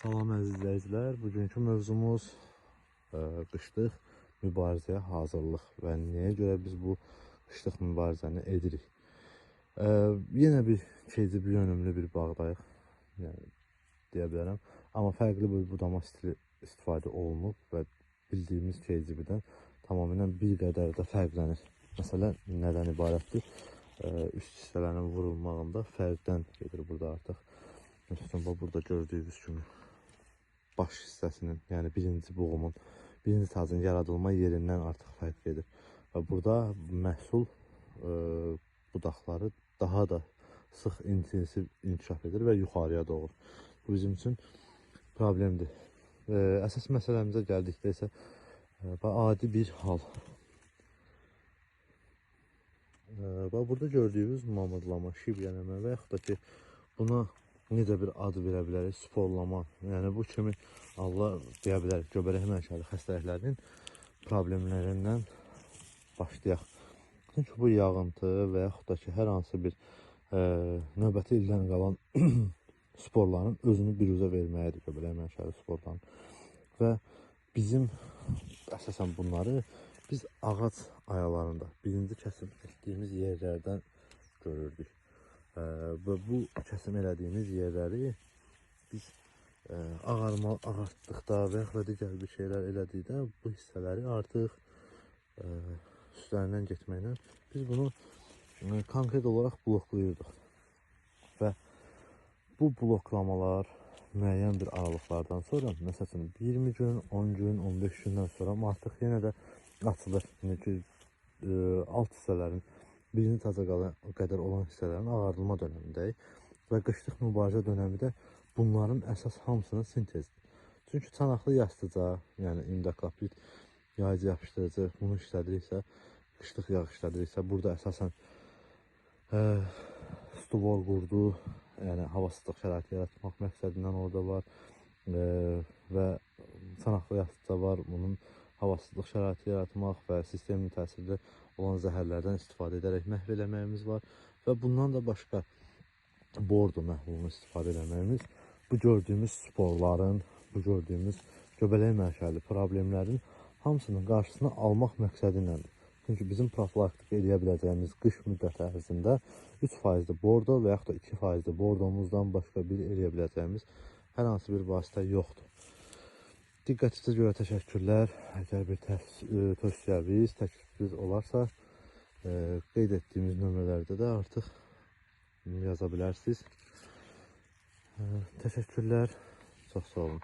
Salam əziz izləyicilər, bugünkü mövzumuz qışlıq mübarizəyə hazırlıq və nəyə görə biz bu qışlıq mübarizəni edirik. Yenə bir KCB yönümlü bir bağdayıq, yəni deyə bilərəm. Amma fərqli bir budama stili istifadə olunub və bildiyimiz KCB-dən tamamilə bir qədər də fərqlənir. Məsələn, nədən ibarətdir? Üst hissələrin vurulmağında fərqdən gedir burada artıq. Məsələn, burada gördüyünüz kimi baş hissəsinin, yəni birinci buğumun, birinci tacın yaradılma yerindən artıq fərq edir. Və burada məhsul budaqları daha da sıx, intensiv inkişaf edir və yuxarıya doğru. Bu bizim üçün problemdir. Əsas məsələmizə gəldikdə isə adi bir hal. Burada gördüyünüz mamırlama, şibyələnmə və yaxud da ki, buna necə bir ad verə bilərik? Sporlama. Yəni bu kimi Allah deyə bilərik, göbələk mənşəli xəstəliklərin problemlərindən başlayaq. Çünki bu yağıntı və yaxud da ki, hər hansı bir növbəti ildən qalan sporların özünü biruzə verməyidir, göbələk mənşəli sporların. Və bizim əsasən bunları biz ağac ayalarında, birinci kəsim etdiyimiz yerlərdən görürdük. Və bu kəsim elədiyimiz yerləri biz ağartdıqda və yaxud da digər bir şeylər elədikdə bu hissələri artıq üstlərindən getməklə biz bunu konkret olaraq bloklayırdıq. Və bu bloklamalar müəyyən bir aralıqlardan sonra, məsələn 20 gün, 10 gün, 15 gündən sonra artıq yenə də açılır. Çünki alt hissələrin birinci taca qədər olan hissələrin ağardılma dönəmindəyik və qışlıq mübarizə dönəmi də bunların əsas hamısının sintezdir. Çünki çanaqlı yastıca, yəni imdakapit, yaycı yapışdırıcı bunu işlədiriksə, qışlıq yağ işlədiriksə, burada əsasən stuvol qurdu, yəni havasızlıq şəraiti yaratmaq məqsədindən orada var və çanaqlı yastıca var, bunun havasızlıq şəraiti yaratmaq və sistemin təsirli olan zəhərlərdən istifadə edərək məhv eləməyimiz var və bundan da başqa bordo məhlulunu istifadə eləməyimiz bu gördüyümüz sporların, bu gördüyümüz göbələk mənşəli problemlərin hamısının qarşısını almaq məqsədinədir. Çünki bizim profilaktik eləyə biləcəyimiz qış müddəti ərzində 3% bordo və yaxud da 2% bordomuzdan başqa bir eləyə biləcəyimiz hər hansı bir vasitə yoxdur. Diqqətinizə görə təşəkkürlər. Əgər bir tövsiyəniz, təklifiniz olarsa, qeyd etdiyimiz nömrələrdə də artıq yaza bilərsiniz. Təşəkkürlər. Çox sağ olun.